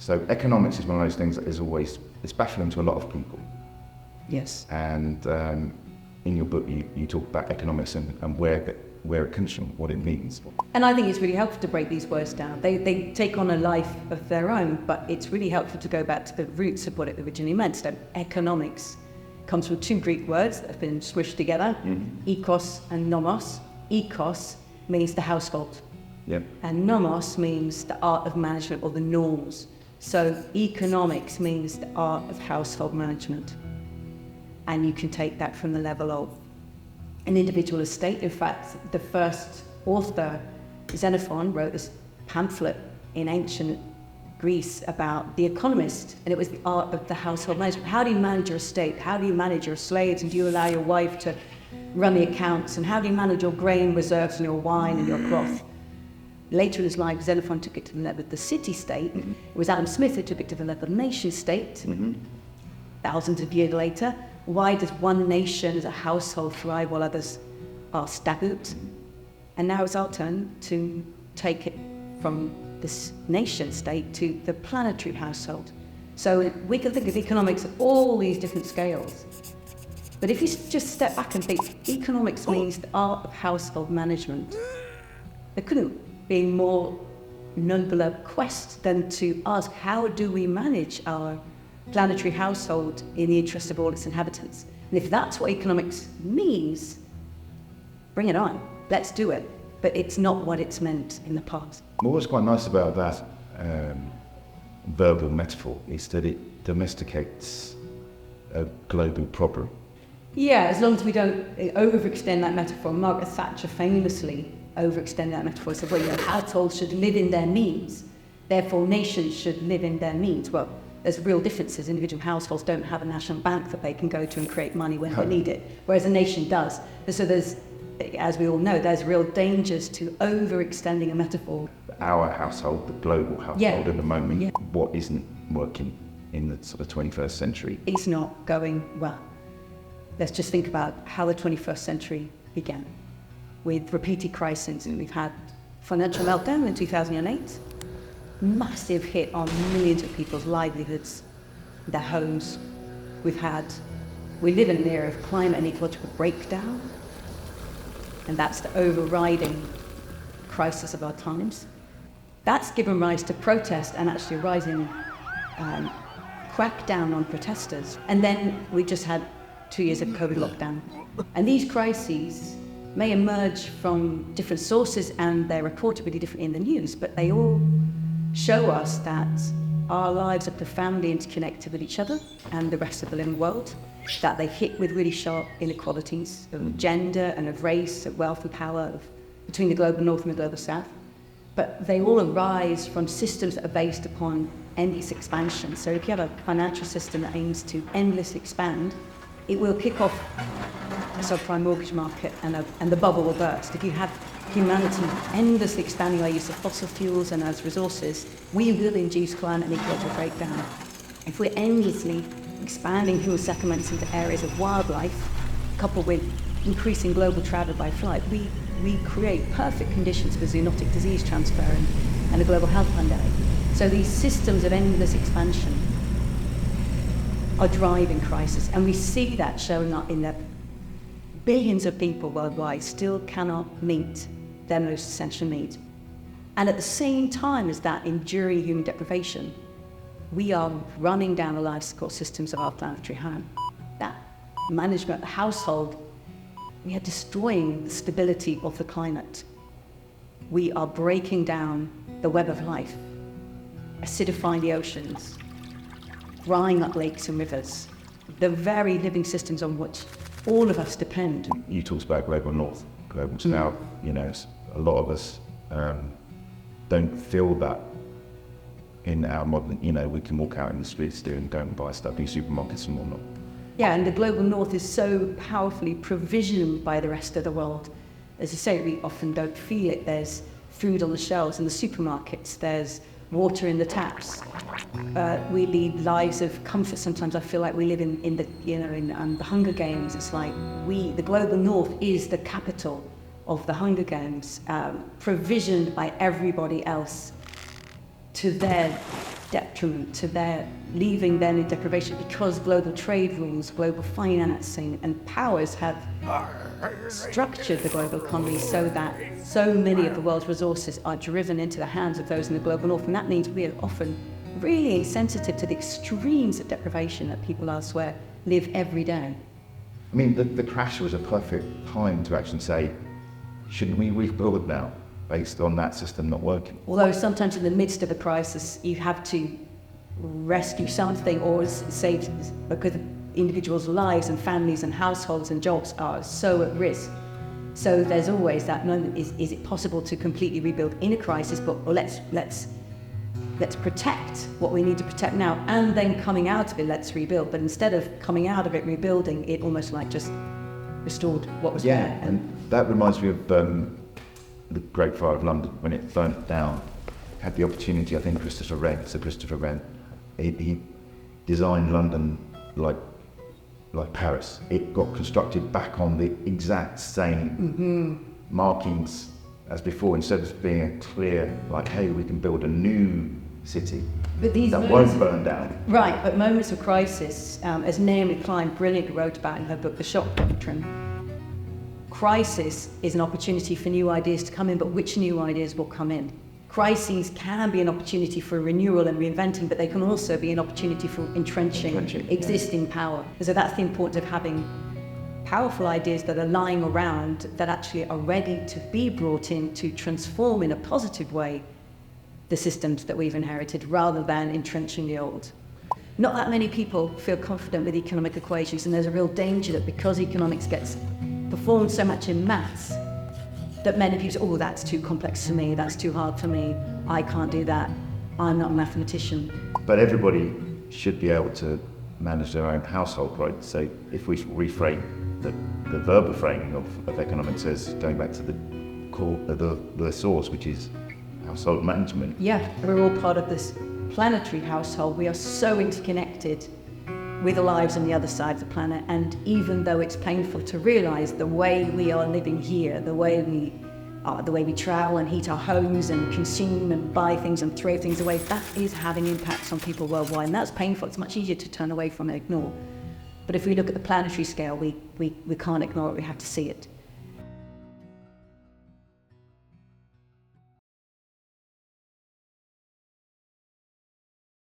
So economics is one of those things that is always, it's baffling to a lot of people. Yes. And in your book, you talk about economics and where it comes from, what it means. And I think it's really helpful to break these words down. They take on a life of their own, but it's really helpful to go back to the roots of what it originally meant. So economics comes from two Greek words that have been squished together, ecos and nomos. Ecos means the household, and nomos means the art of management or the norms. So economics means the art of household management. And you can take that from the level of an individual estate. In fact, the first author, Xenophon, wrote this pamphlet in ancient Greece about the Economist, and it was the art of the household management. How do you manage your estate? How do you manage your slaves? And do you allow your wife to run the accounts? And how do you manage your grain reserves and your wine and your cloth? Later in his life, Xenophon took it to the level of the city-state. It was Adam Smith who took it to the level of nation-state. Thousands of years later, why does one nation as a household thrive while others are stagnant? And now it's our turn to take it from this nation state to the planetary household. So we can think of economics at all these different scales. But if you just step back and think, economics means the art of household management, there couldn't be a more nobler quest than to ask, how do we manage our planetary household in the interest of all its inhabitants? And if that's what economics means, bring it on, let's do it. But it's not what it's meant in the past. What's quite nice about that verbal metaphor is that it domesticates a global problem. Yeah, as long as we don't overextend that metaphor. Margaret Thatcher famously overextended that metaphor. Said, well, households should live in their means, therefore nations should live in their means. Well, there's real differences. Individual households don't have a national bank that they can go to and create money when they need it, whereas a nation does. And so there's, as we all know, there's real dangers to overextending a metaphor. Our household, the global household at the moment, what isn't working in the sort of 21st century? It's not going well. Let's just think about how the 21st century began, with repeated crises. We've had financial meltdown in 2008, massive hit on millions of people's livelihoods, their homes. We live in an era of climate and ecological breakdown, and that's the overriding crisis of our times. That's given rise to protest and actually a rising crackdown on protesters. And then we just had 2 years of COVID lockdown. And these crises may emerge from different sources and they're reported really differently in the news, but they all show us that our lives are profoundly interconnected with each other and the rest of the living world, that they hit with really sharp inequalities of gender and of race, of wealth and power, between the global north and the global south. But they all arise from systems that are based upon endless expansion. So if you have a financial system that aims to endlessly expand, it will kick off a subprime mortgage market and the bubble will burst. If you have humanity endlessly expanding our use of fossil fuels and as resources, we will induce climate and ecological breakdown. If we're endlessly expanding human settlements into areas of wildlife, coupled with increasing global travel by flight, we create perfect conditions for zoonotic disease transfer and a global health pandemic. So these systems of endless expansion are driving crisis, and we see that showing up in that billions of people worldwide still cannot meet their most essential needs. And at the same time as that enduring human deprivation, we are running down the life support systems of our planetary home. That management, the household, we are destroying the stability of the climate. We are breaking down the web of life, acidifying the oceans, drying up lakes and rivers, the very living systems on which all of us depend. You talked about global north, global south. A lot of us don't feel that in our modern, we can walk out in the streets and go and buy stuff in supermarkets and whatnot. Yeah, and the global north is so powerfully provisioned by the rest of the world. As I say, we often don't feel it. There's food on the shelves in the supermarkets, there's water in the taps. We lead lives of comfort. Sometimes I feel like we live in the Hunger Games. It's like the global north is the capital of the Hunger Games, provisioned by everybody else to their detriment to their leaving them in deprivation because global trade rules, global financing and powers have structured the global economy so that so many of the world's resources are driven into the hands of those in the global north. And that means we are often really insensitive to the extremes of deprivation that people elsewhere live every day. I mean, the crash was a perfect time to actually say, shouldn't we rebuild now based on that system not working? Although sometimes in the midst of a crisis, you have to rescue something or save, because individuals' lives and families and households and jobs are so at risk. So there's always that moment, is it possible to completely rebuild in a crisis, but let's protect what we need to protect now, and then coming out of it, let's rebuild. But instead of coming out of it, rebuilding, it almost like just restored what was there. Yeah, and that reminds me of the Great Fire of London, when it burnt down. Had the opportunity, I think Christopher Wren, he designed London like Paris. It got constructed back on the exact same markings as before, instead of being a clear, like, hey, we can build a new city that won't burn down. Right, but moments of crisis, as Naomi Klein brilliantly wrote about in her book, The Shock Doctrine, crisis is an opportunity for new ideas to come in, but which new ideas will come in? Crises can be an opportunity for renewal and reinventing, but they can also be an opportunity for entrenching existing power. So that's the importance of having powerful ideas that are lying around that actually are ready to be brought in to transform in a positive way the systems that we've inherited, rather than entrenching the old. Not that many people feel confident with economic equations, and there's a real danger that because economics gets performed so much in maths, that many people say, oh, that's too complex for me, that's too hard for me, I can't do that, I'm not a mathematician. But everybody should be able to manage their own household, right? So if we reframe the verbal framing of economics as going back to the core, the source, which is household management. Yeah, we're all part of this planetary household. We are so interconnected with the lives on the other side of the planet, and even though it's painful to realise the way we are living here, the way we travel and heat our homes and consume and buy things and throw things away, that is having impacts on people worldwide, and that's painful. It's much easier to turn away from and ignore. But if we look at the planetary scale, we can't ignore it, we have to see it.